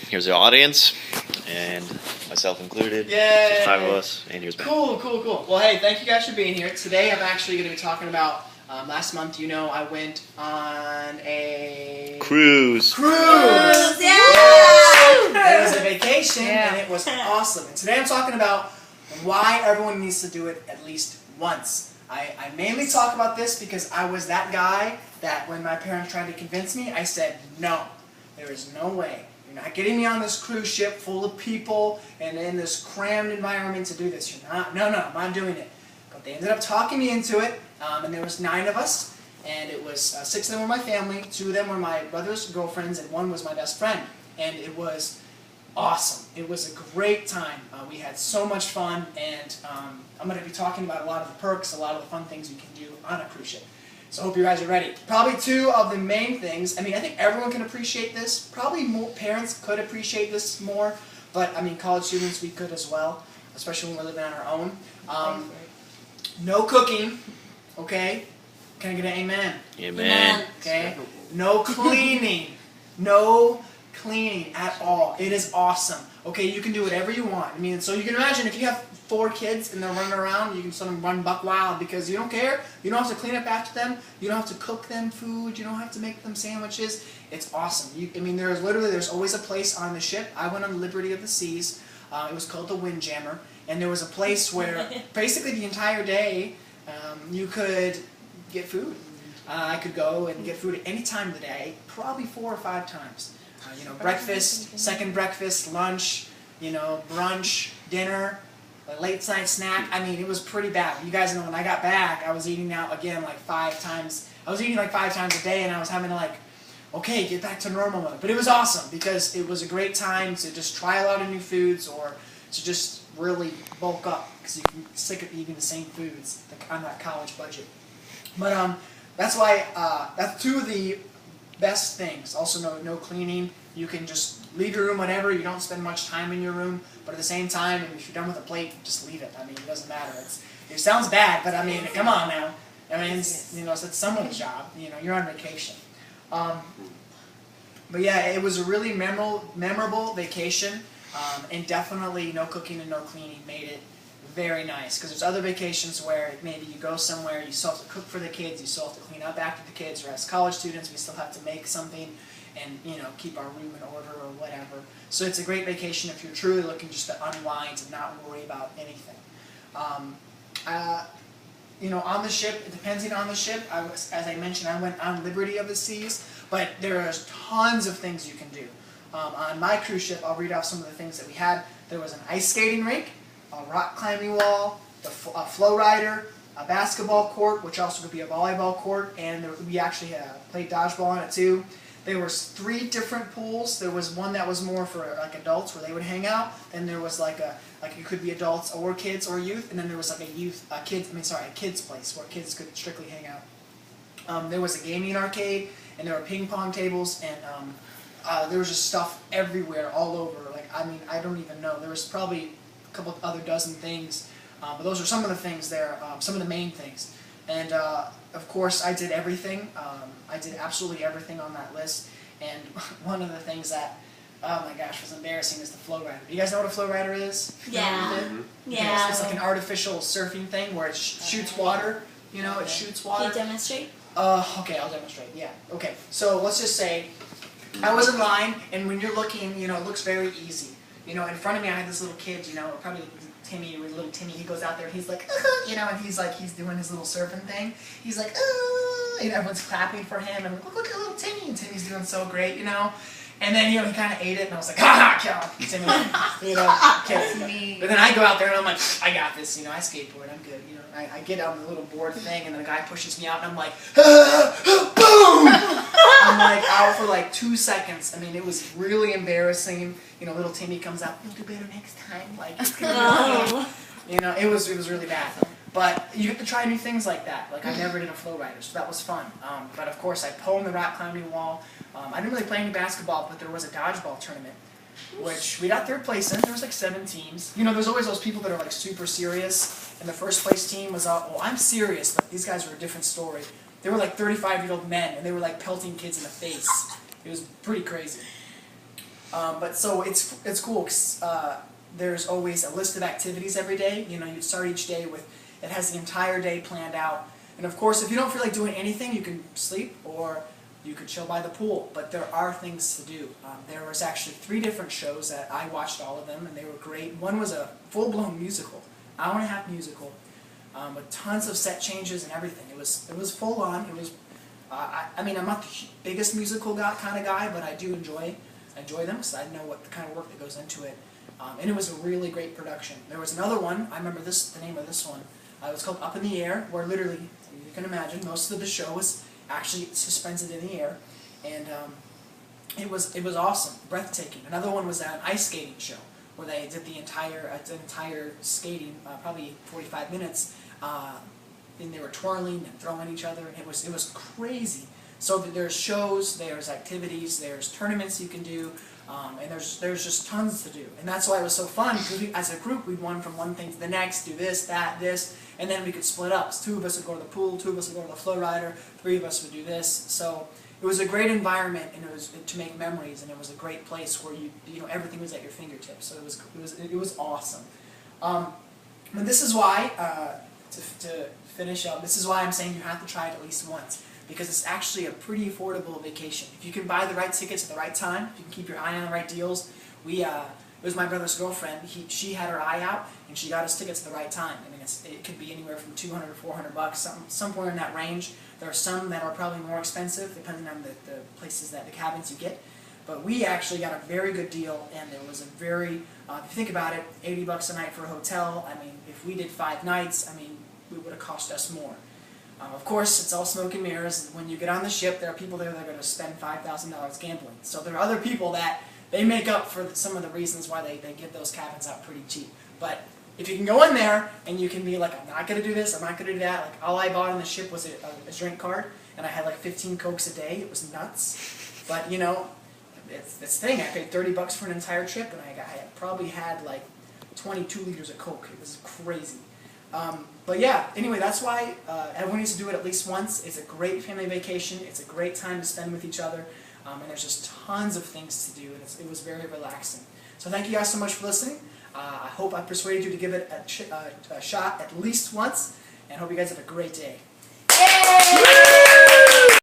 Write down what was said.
here's the audience, and myself included. Yay! So 5 of us, and here's Ben. Cool. Well, hey, thank you guys for being here. Today I'm actually going to be talking about, last month, I went on a... Cruise! Yeah! It was a vacation, and it was awesome. And today I'm talking about why everyone needs to do it at least once. I mainly talk about this because I was that guy that when my parents tried to convince me, I said, no, there is no way. You're not getting me on this cruise ship full of people and in this crammed environment to do this. You're not, no, I'm not doing it. But they ended up talking me into it, and there was 9 of us, and it was 6 of them were my family, 2 of them were my brother's girlfriends, and 1 was my best friend. And it was awesome. It was a great time. We had so much fun, and I'm going to be talking about a lot of the perks, a lot of the fun things you can do on a cruise ship. So I hope you guys are ready. Probably 2 of the main things. I mean, I think everyone can appreciate this. Probably more parents could appreciate this more, but I mean, college students, we could as well, especially when we're living on our own. No cooking, okay? Can I get an amen? Amen. Okay? No cleaning. No cleaning at all. It is awesome. Okay, you can do whatever you want. I mean, so you can imagine if you have 4 kids and they're running around, you can sort of run buck wild because you don't care. You don't have to clean up after them. You don't have to cook them food. You don't have to make them sandwiches. It's awesome. I mean, there's always a place on the ship. I went on Liberty of the Seas. It was called the Windjammer, and there was a place where basically the entire day you could get food. I could go and get food at any time of the day, probably 4 or 5 times. Breakfast, second breakfast, lunch, brunch, dinner, a late night snack. I mean, it was pretty bad. You guys know when I got back, I was eating out again like 5 times. I was eating like 5 times a day, and I was having to okay, get back to normal mode. But it was awesome because it was a great time to just try a lot of new foods or to just really bulk up because you can sick of eating the same foods on that college budget. But that's why that's 2 of the best things. Also, no cleaning. You can just leave your room whenever. You don't spend much time in your room. But at the same time, if you're done with a plate, just leave it. I mean, it doesn't matter. It sounds bad, but I mean, come on now. I mean, it's someone's job. You're on vacation. But yeah, it was a really memorable vacation, and definitely no cooking and no cleaning made it very nice. Because there's other vacations where maybe you go somewhere, you still have to cook for the kids, you still have to clean up after the kids, or as college students, we still have to make something and keep our room in order or whatever. So it's a great vacation if you're truly looking just to unwind and not worry about anything. On the ship, depending on the ship, as I mentioned, I went on Liberty of the Seas, but there are tons of things you can do. On my cruise ship, I'll read off some of the things that we had. There was an ice skating rink, a rock climbing wall, a flow rider, a basketball court, which also could be a volleyball court, and we actually played dodgeball on it too. There was 3 different pools. There was one that was more for adults where they would hang out. Then there was it could be adults or kids or youth, and then there was a kids place where kids could strictly hang out. There was a gaming arcade, and there were ping pong tables, and there was just stuff everywhere, all over. I don't even know. There was probably a couple other dozen things, but those are some of the things there, some of the main things. And of course, I did everything. I did absolutely everything on that list. And one of the things that, oh my gosh, was embarrassing is the flow rider. Do you guys know what a flow rider is? Yeah. Yeah. It's like an artificial surfing thing where it shoots water. It shoots water. Can you demonstrate? Okay, I'll demonstrate. Yeah. Okay. So let's just say I was in line, and when you're looking, it looks very easy. In front of me, I had this little kid. Probably little Timmy. He goes out there, and he's like, and he's doing his little surfing thing. He's like, and everyone's clapping for him, and look at little Timmy, and Timmy's doing so great, And then, he kind of ate it, and I was like, ha, Timmy, kidding. But then I go out there, and I'm like, I got this, I skateboard, I'm good, I get on the little board thing, and then the guy pushes me out, and I'm like, boom! I'm out for 2 seconds. I mean, it was really embarrassing. Little Timmy comes out, you'll do better next time. It's gonna be it was really bad. But you have to try new things like that. I never did a flow rider, so that was fun. But of course, I pwned the rock climbing wall. I didn't really play any basketball, but there was a dodgeball tournament, which we got 3rd place in. There was 7 teams. There's always those people that are super serious, and the first place team was well, I'm serious, but these guys were a different story. They were 35-year-old men, and they were pelting kids in the face. It was pretty crazy. But so it's cool 'cause, there's always a list of activities every day. You know, you start each day with, it has the entire day planned out. And of course, if you don't feel like doing anything, you can sleep or you could chill by the pool. But there are things to do. There was actually 3 different shows that I watched all of them, and they were great. One was a full-blown musical, hour-and-a-half musical, with tons of set changes and everything. It was full on. It was, I mean, I'm not the biggest musical kind of guy, but I do enjoy them because I know what the kind of work that goes into it. And it was a really great production. There was another one, I remember the name of this one, it was called Up in the Air, where literally, you can imagine, most of the show was actually suspended in the air, and it was awesome, breathtaking. Another one was an ice skating show, where they did the entire skating, probably 45 minutes, and they were twirling and throwing each other, and it was crazy. So there's shows, there's activities, there's tournaments you can do, and there's just tons to do. And that's why it was so fun, because as a group we'd run from one thing to the next, do this, that, this, and then we could split up. So 2 of us would go to the pool, 2 of us would go to the flow rider, 3 of us would do this. So it was a great environment, and it was to make memories, and it was a great place where you know everything was at your fingertips. So it was awesome. And this is why, to finish up, this is why I'm saying you have to try it at least once. Because it's actually a pretty affordable vacation. If you can buy the right tickets at the right time, if you can keep your eye on the right deals. It was my brother's girlfriend. She had her eye out, and she got us tickets at the right time. I mean, it could be anywhere from $200 to $400, somewhere in that range. There are some that are probably more expensive, depending on the places the cabins you get. But we actually got a very good deal, and it was a very, if you think about it, $80 a night for a hotel. I mean, if we did 5 nights, I mean, it would have cost us more. Of course, it's all smoke and mirrors. When you get on the ship, there are people there that are going to spend $5,000 gambling. So there are other people that they make up for some of the reasons why they get those cabins out pretty cheap. But if you can go in there and you can be like, I'm not going to do this, I'm not going to do that. Like, all I bought on the ship was a drink card, and I had like 15 Cokes a day. It was nuts. But you know, it's this thing. I paid $30 for an entire trip, and I probably had like 22 liters of Coke. It was crazy. But yeah, anyway, that's why everyone needs to do it at least once. It's a great family vacation. It's a great time to spend with each other. And there's just tons of things to do, and it was very relaxing. So thank you guys so much for listening. I hope I persuaded you to give it a shot at least once, and hope you guys have a great day. Yay!